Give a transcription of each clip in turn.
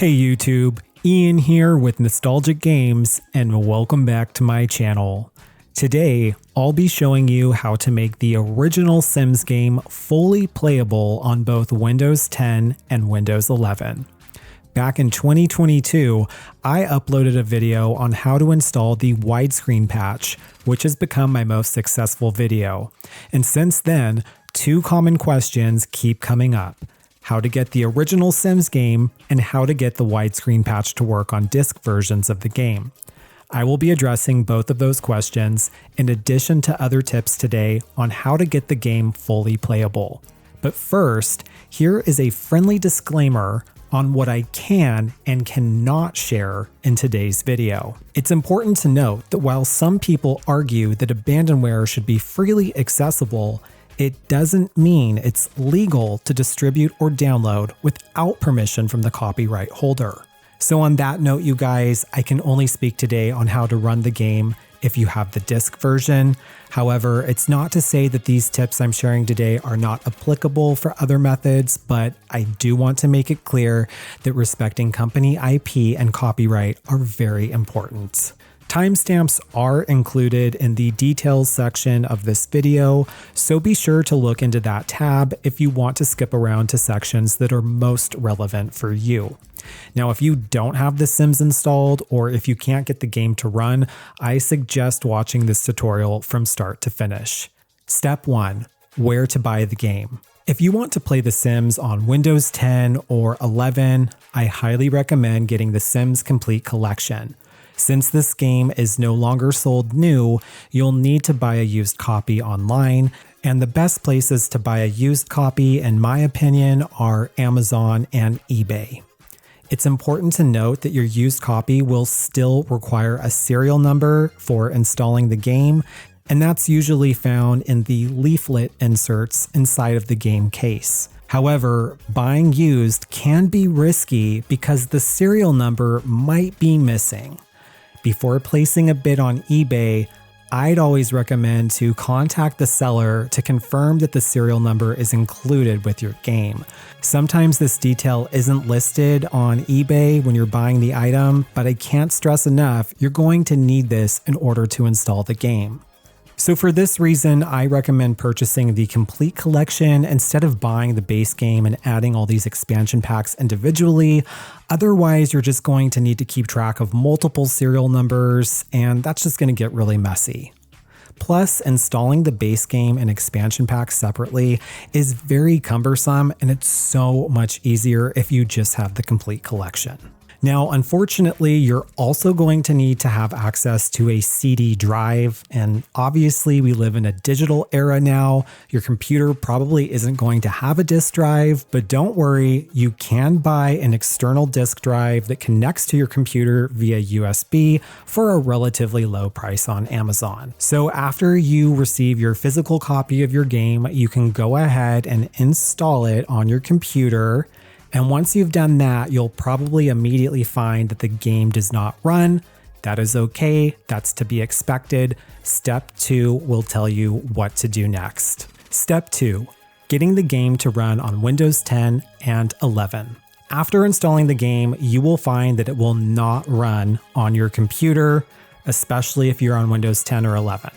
Hey YouTube, Ian here with Nostalgic Games, and welcome back to my channel. Today, I'll be showing you how to make the original Sims game fully playable on both Windows 10 and Windows 11. Back in 2022, I uploaded a video on how to install the Widescreen patch, which has become my most successful video. And since then, two common questions keep coming up: how to get the original Sims game and how to get the widescreen patch to work on disc versions of the game. I will be addressing both of those questions in addition to other tips today on how to get the game fully playable. But first, here is a friendly disclaimer on what I can and cannot share in today's video. It's important to note that while some people argue that abandonware should be freely accessible, it doesn't mean it's legal to distribute or download without permission from the copyright holder. So on that note, you guys, I can only speak today on how to run the game if you have the disc version. However, it's not to say that these tips I'm sharing today are not applicable for other methods, but I do want to make it clear that respecting company IP and copyright are very important. Timestamps are included in the details section of this video, so be sure to look into that tab if you want to skip around to sections that are most relevant for you. Now, if you don't have The Sims installed, or if you can't get the game to run, I suggest watching this tutorial from start to finish. Step 1. Where to buy the game. If you want to play The Sims on Windows 10 or 11, I highly recommend getting The Sims Complete Collection. Since this game is no longer sold new, you'll need to buy a used copy online, and the best places to buy a used copy, in my opinion, are Amazon and eBay. It's important to note that your used copy will still require a serial number for installing the game, and that's usually found in the leaflet inserts inside of the game case. However, buying used can be risky because the serial number might be missing. Before placing a bid on eBay, I'd always recommend to contact the seller to confirm that the serial number is included with your game. Sometimes this detail isn't listed on eBay when you're buying the item, but I can't stress enough, you're going to need this in order to install the game. So for this reason, I recommend purchasing the complete collection instead of buying the base game and adding all these expansion packs individually. Otherwise, you're just going to need to keep track of multiple serial numbers, and that's just going to get really messy. Plus, installing the base game and expansion packs separately is very cumbersome, and it's so much easier if you just have the complete collection. Now, unfortunately, you're also going to need to have access to a CD drive, and obviously we live in a digital era now. Your computer probably isn't going to have a disk drive, but don't worry, you can buy an external disk drive that connects to your computer via USB for a relatively low price on Amazon. So after you receive your physical copy of your game, you can go ahead and install it on your computer. And once you've done that, you'll probably immediately find that the game does not run. That is okay. That's to be expected. Step 2 will tell you what to do next. Step 2, getting the game to run on Windows 10 and 11. After installing the game, you will find that it will not run on your computer, especially if you're on Windows 10 or 11.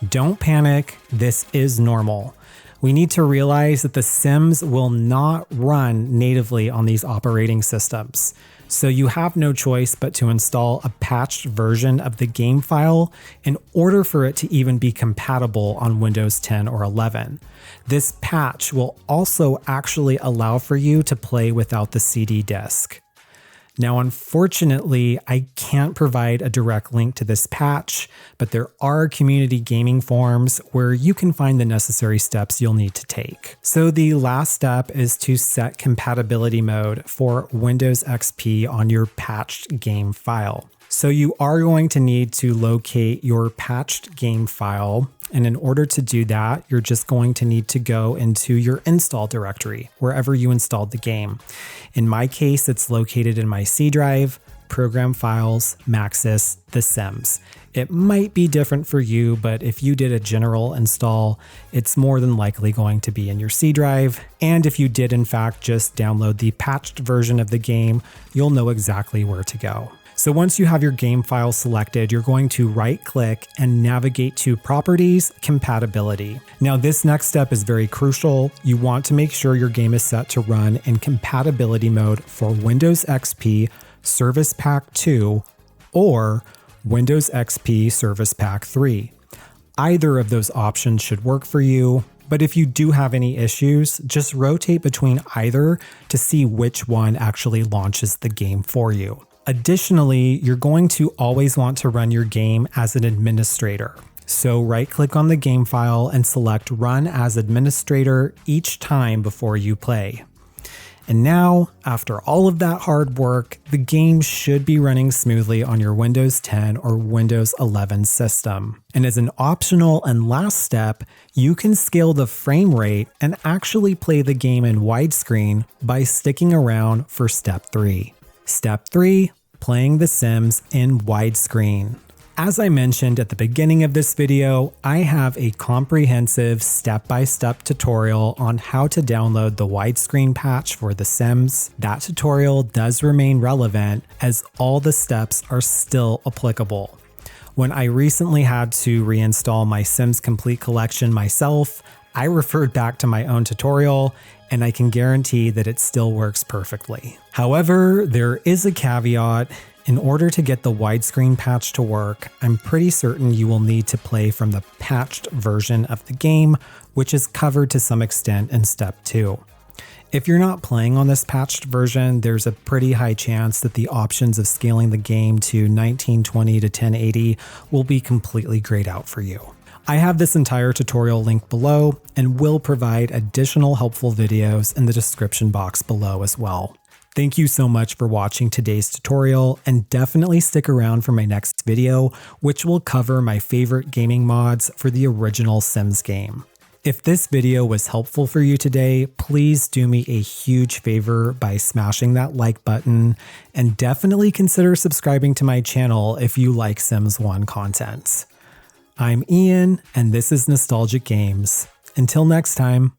Don't panic. This is normal. We need to realize that The Sims will not run natively on these operating systems. So you have no choice but to install a patched version of the game file in order for it to even be compatible on Windows 10 or 11. This patch will also actually allow for you to play without the CD disc. Now, unfortunately, I can't provide a direct link to this patch, but there are community gaming forums where you can find the necessary steps you'll need to take. So the last step is to set compatibility mode for Windows XP on your patched game file. So you are going to need to locate your patched game file, and in order to do that, you're just going to need to go into your install directory, wherever you installed the game. In my case, it's located in my C drive. Program Files, Maxis, The Sims. It might be different for you, but if you did a general install, it's more than likely going to be in your C drive. And if you did in fact just download the patched version of the game, you'll know exactly where to go. So once you have your game file selected, you're going to right click and navigate to Properties, Compatibility. Now this next step is very crucial. You want to make sure your game is set to run in compatibility mode for Windows XP Service Pack 2 or Windows XP Service Pack 3. Either of those options should work for you, but if you do have any issues, just rotate between either to see which one actually launches the game for you. Additionally, you're going to always want to run your game as an administrator. So right-click on the game file and select Run as Administrator each time before you play. And now, after all of that hard work, the game should be running smoothly on your Windows 10 or Windows 11 system. And as an optional and last step, you can scale the frame rate and actually play the game in widescreen by sticking around for Step 3. Step 3, playing The Sims in widescreen. As I mentioned at the beginning of this video, I have a comprehensive step-by-step tutorial on how to download the widescreen patch for The Sims. That tutorial does remain relevant as all the steps are still applicable. When I recently had to reinstall my Sims Complete collection myself, I referred back to my own tutorial, and I can guarantee that it still works perfectly. However, there is a caveat. In order to get the widescreen patch to work, I'm pretty certain you will need to play from the patched version of the game, which is covered to some extent in Step 2. If you're not playing on this patched version, there's a pretty high chance that the options of scaling the game to 1920 to 1080 will be completely grayed out for you. I have this entire tutorial linked below and will provide additional helpful videos in the description box below as well. Thank you so much for watching today's tutorial, and definitely stick around for my next video, which will cover my favorite gaming mods for the original Sims game. If this video was helpful for you today, please do me a huge favor by smashing that like button, and definitely consider subscribing to my channel if you like Sims 1 content. I'm Ian, and this is Nostalgic Games. Until next time.